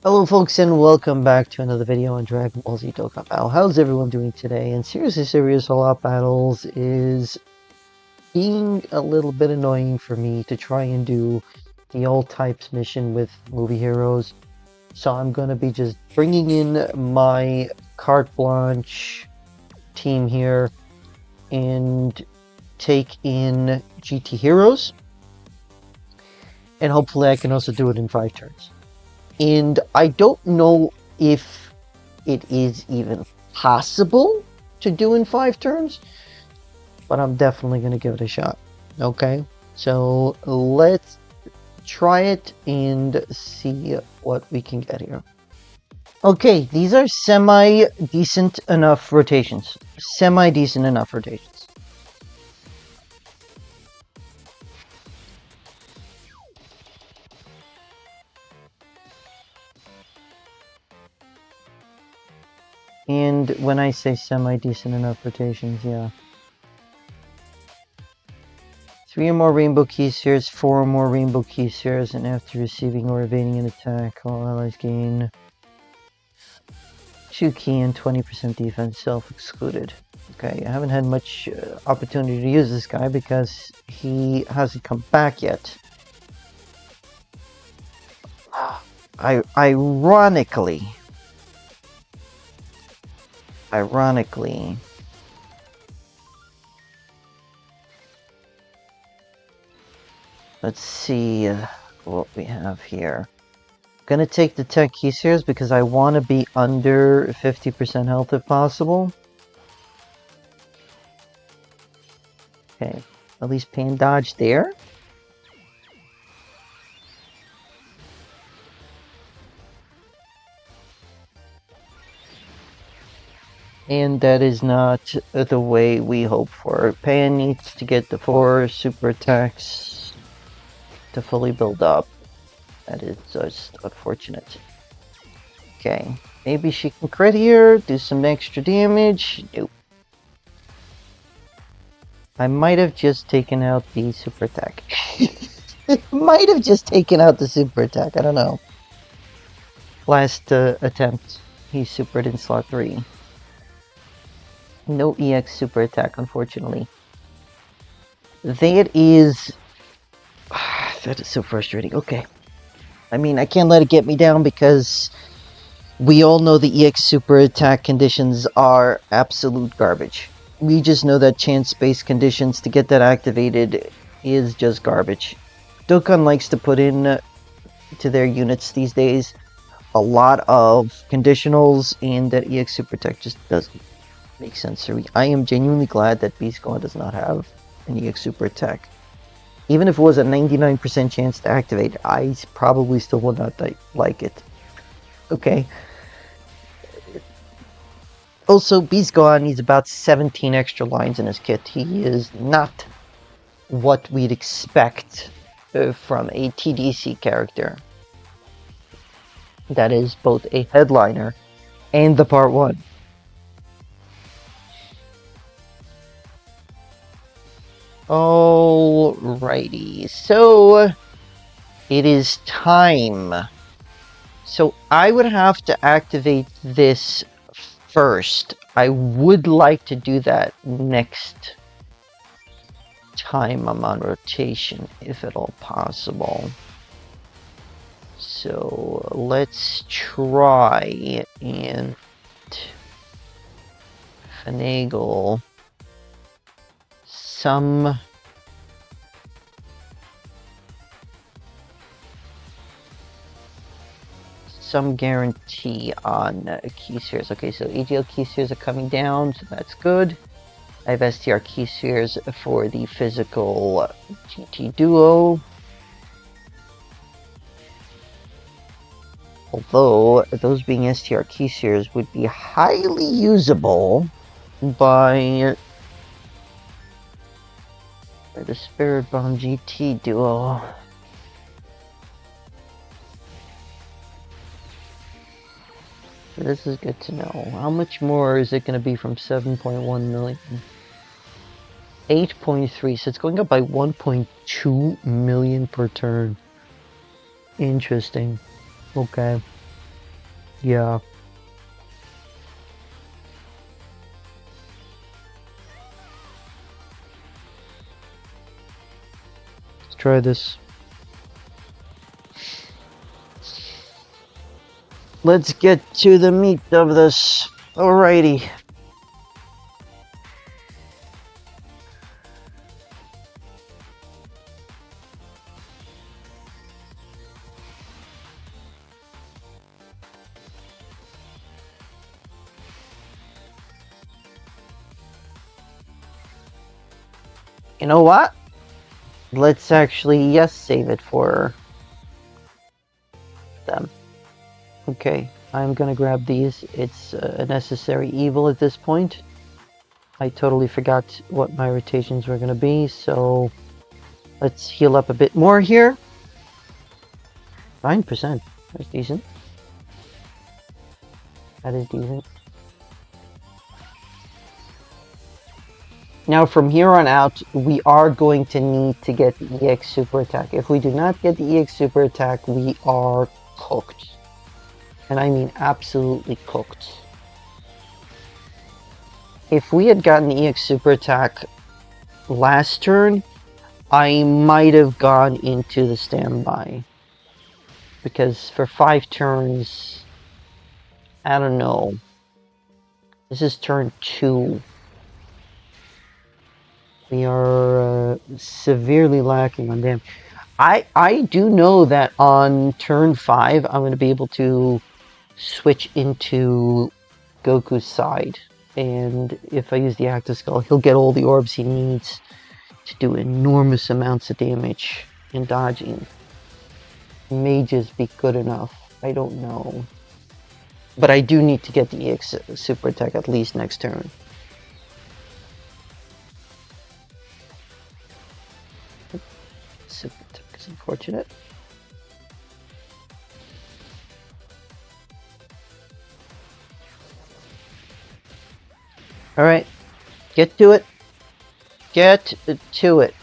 Hello folks and welcome back to another video on Dragon Ball Z Dokkan Battle. How's everyone doing today? And seriously serious all-out battles is being a little bit annoying for me to try and do the all types mission with movie heroes. So I'm going to be just bringing in my carte blanche team here and take in GT heroes. And hopefully I can also do it in 5 turns. And I don't know if it is even possible to do in 5 turns, but I'm definitely going to give it a shot. Okay, so let's try it and see what we can get here. Okay, these are semi-decent enough rotations. Semi-decent enough rotations. And when I say semi-decent enough rotations, yeah. 3 or more rainbow key spheres, 4 or more rainbow key spheres, and after receiving or evading an attack, all allies gain 2 key and 20% defense, self-excluded. Okay, I haven't had much opportunity to use this guy because he hasn't come back yet. Ironically, let's see what we have here. I'm gonna take the tech key spheres because I want to be under 50% health if possible. Okay, at least pan dodge there. And that is not the way we hope for. Pan needs to get the 4 super attacks to fully build up. That is just unfortunate. Okay, maybe she can crit here, do some extra damage. Nope. I might have just taken out the super attack. Might have just taken out the super attack, I don't know. Last attempt, he supered in slot 3. No EX super attack, unfortunately. That is so frustrating. Okay. I mean, I can't let it get me down because we all know the EX super attack conditions are absolute garbage. We just know that chance-based conditions to get that activated is just garbage. Dokkan likes to put in to their units these days a lot of conditionals, and that EX super attack just doesn't make sense for me. I am genuinely glad that Vs.Gohan does not have an EX super attack. Even if it was a 99% chance to activate, I probably still would not like it. Okay. Also, Vs.Gohan needs about 17 extra lines in his kit. He is not what we'd expect from a TDC character. That is both a headliner and the part 1. Alrighty, so it is time. So I would have to activate this first. I would like to do that next time I'm on rotation, if at all possible. So let's try and finagle some guarantee on key spheres. Okay, so AGL key spheres are coming down, so that's good. I have STR key spheres for the physical GT duo. Although, those being STR key spheres would be highly usable by the Spirit Bomb GT duo. This is good to know. How much more is it going to be from 7.1 million? 8.3, so it's going up by 1.2 million per turn. Interesting. Okay. Yeah. Let's try this. Let's get to the meat of this. Alrighty. You know what? Let's actually, yes, save it for them. Okay, I'm gonna grab these. It's a necessary evil at this point. I totally forgot what my rotations were gonna be, so let's heal up a bit more here. 9%. That's decent. That is decent. Now from here on out, we are going to need to get the EX Super Attack. If we do not get the EX Super Attack, we are cooked. And I mean absolutely cooked. If we had gotten the EX Super Attack last turn, I might have gone into the standby. Because for 5 turns, I don't know. This is turn 2. We are severely lacking on damage. I do know that on turn 5, I'm going to be able to switch into Goku's side. And if I use the Active Skull, he'll get all the orbs he needs to do enormous amounts of damage in dodging. May just be good enough. I don't know. But I do need to get the EX Super Attack at least next turn. Super Attack is unfortunate. Alright. Get to it. Get to it.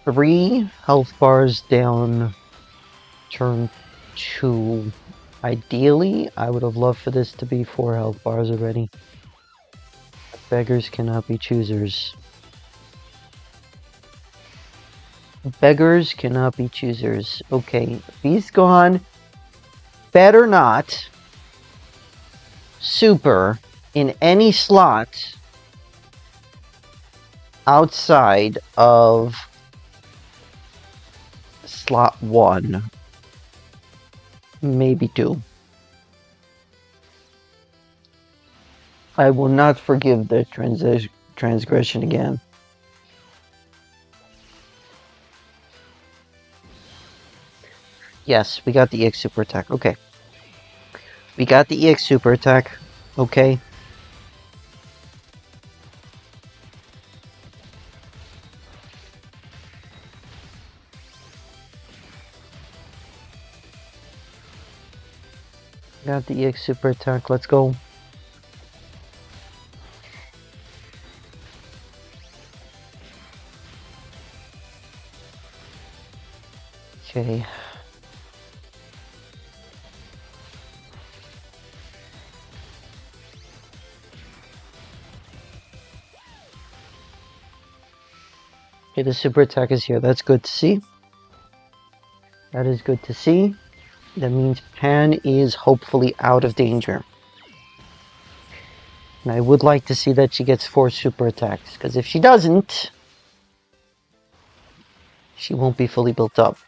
Three health bars down turn 2. Ideally, I would have loved for this to be 4 health bars already. Beggars cannot be choosers. Beggars cannot be choosers. Okay, Vs.Gohan better not super in any slot outside of slot 1, maybe 2. I will not forgive the transgression again. Yes, we got the EX Super Attack. Okay. We got the EX Super Attack. Okay. Got the EX Super Attack. Let's go. Okay. Okay, the super attack is here. That's good to see. That is good to see. That means Pan is hopefully out of danger. And I would like to see that she gets 4 super attacks, because if she doesn't, she won't be fully built up.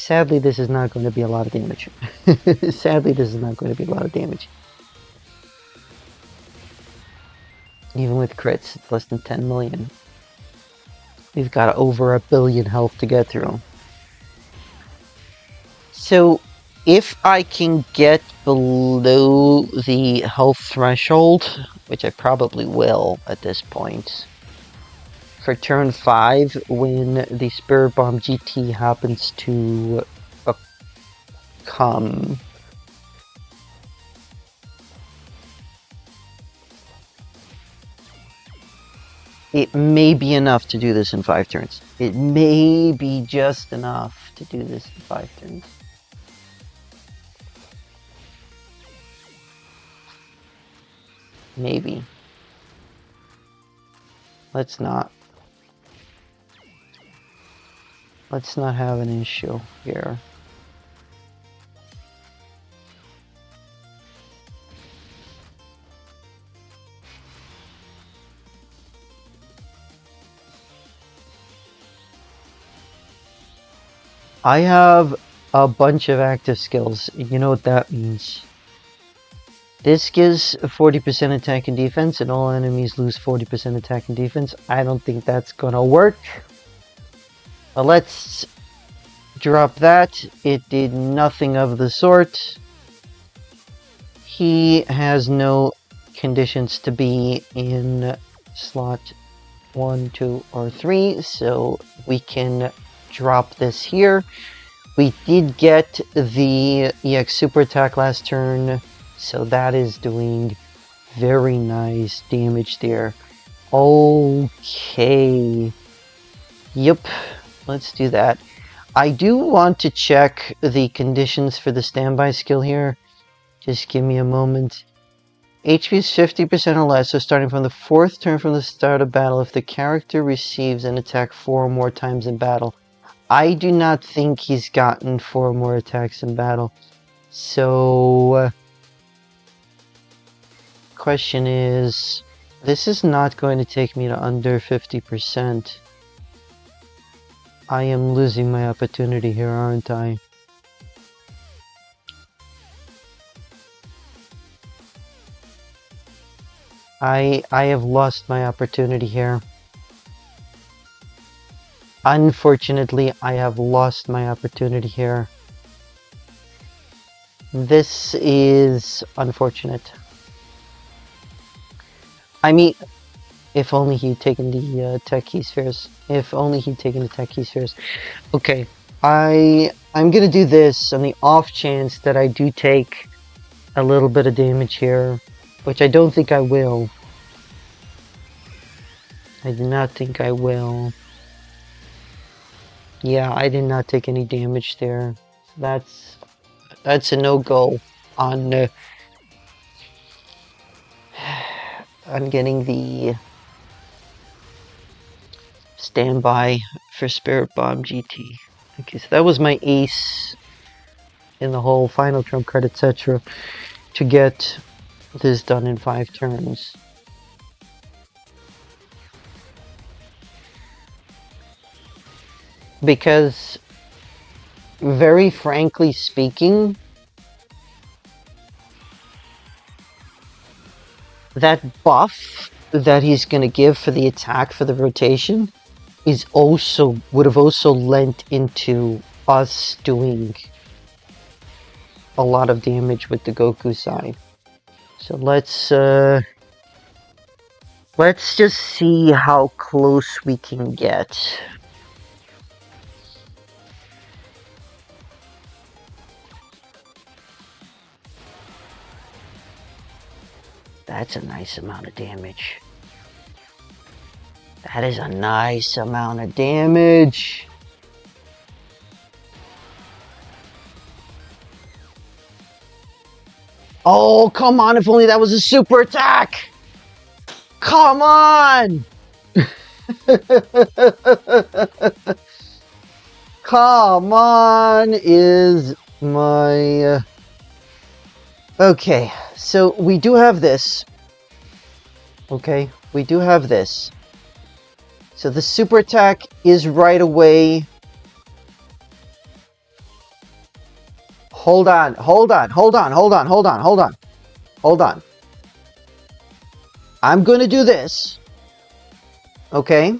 Sadly, this is not going to be a lot of damage. Sadly, this is not going to be a lot of damage. Even with crits, it's less than 10 million. We've got over 1 billion health to get through. So, if I can get below the health threshold, which I probably will at this point, for turn 5, when the Spirit Bomb GT happens to come, it may be enough to do this in 5 turns. It may be just enough to do this in 5 turns. Maybe. Let's not have an issue here. I have a bunch of active skills. You know what that means. This gives 40% attack and defense, and all enemies lose 40% attack and defense. I don't think that's gonna work. But let's drop that. It did nothing of the sort. He has no conditions to be in slot 1, 2, or 3, so we can drop this here. We did get the EX super attack last turn, so that is doing very nice damage there. Okay. Yep, let's do that. I do want to check the conditions for the standby skill here. Just give me a moment. HP is 50% or less, so starting from the 4th turn from the start of battle, if the character receives an attack 4 or more times in battle. I do not think he's gotten 4 or more attacks in battle. So, question is, this is not going to take me to under 50%. I am losing my opportunity here, aren't I? I have lost my opportunity here. Unfortunately, I have lost my opportunity here. This is unfortunate. I mean, if only he'd taken the tech key spheres. If only he'd taken the tech key spheres. Okay, I'm gonna do this on the off chance that I do take a little bit of damage here, which I don't think I will. I do not think I will. Yeah, I did not take any damage there. That's a no-go on getting the standby for Spirit Bomb GT. Okay, so that was my ace in the whole final trump card, etc. to get this done in 5 turns. Because, very frankly speaking, that buff that he's going to give for the attack for the rotation would have also lent into us doing a lot of damage with the Goku side. So let's just see how close we can get. That's a nice amount of damage. That is a nice amount of damage. Oh, come on, if only that was a super attack! Come on! Come on is my... Okay, so we do have this. Okay, we do have this. So the super attack is right away. Hold on. I'm going to do this. Okay.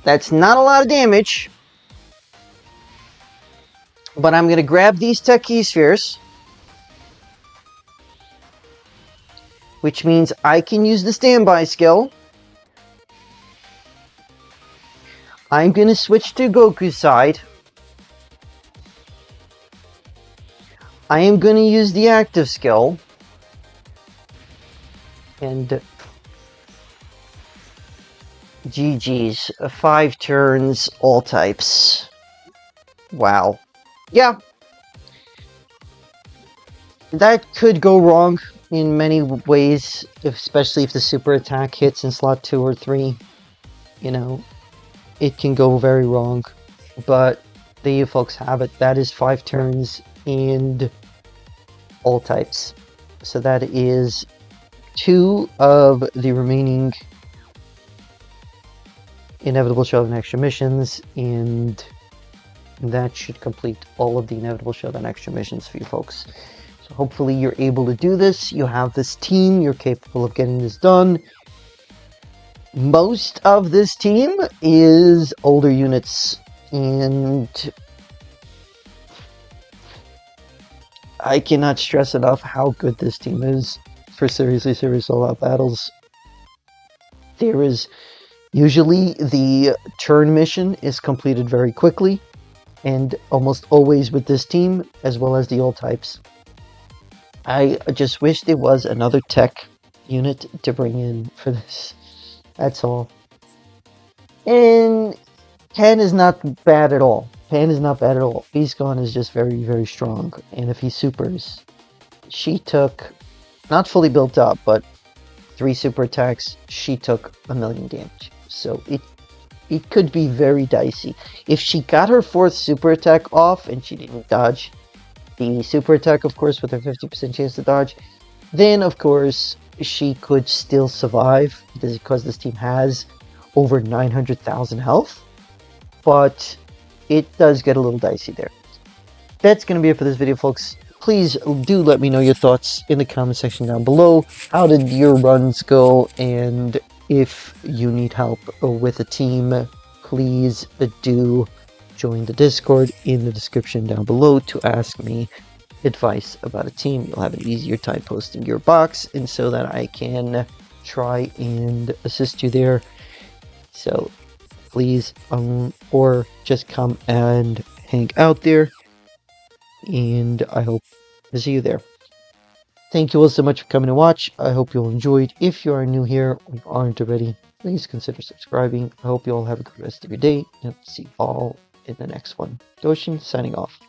That's not a lot of damage. But I'm going to grab these tech key spheres. Which means I can use the standby skill. I'm going to switch to Goku's side. I am going to use the active skill. And GG's. 5 turns, all types. Wow. Yeah. That could go wrong in many ways, especially if the super attack hits in slot 2 or 3. You know, it can go very wrong. But there you folks have it. That is 5 turns and all types. So that is 2 of the remaining inevitable showdown extra missions, and that should complete all of the inevitable showdown extra missions for you folks. So hopefully you're able to do this. You have this team. You're capable of getting this done. Most of this team is older units, and I cannot stress enough how good this team is for seriously serious all-out battles. There is usually the turn mission is completed very quickly, and almost always with this team, as well as the all types. I just wish there was another tech unit to bring in for this. That's all. And Pan is not bad at all. Pan is not bad at all. Vs.Gohan is just very, very strong. And if he supers, she took, not fully built up, but 3 super attacks, she took 1,000,000 damage. So it could be very dicey. If she got her 4th super attack off and she didn't dodge the super attack, of course, with her 50% chance to dodge, then of course she could still survive because this team has over 900,000 health. But it does get a little dicey there. That's going to be it for this video, folks. Please do let me know your thoughts in the comment section down below. How did your runs go? And if you need help with a team, please do join the Discord in the description down below to ask me advice about a team. You'll have an easier time posting your box, and so that I can try and assist you there. So please, or just come and hang out there, and I hope to see you there. Thank you all so much for coming to watch. I hope you all enjoyed. If you are new here or you aren't already, please consider subscribing. I hope you all have a good rest of your day, and see you all in the next one. Doshin signing off.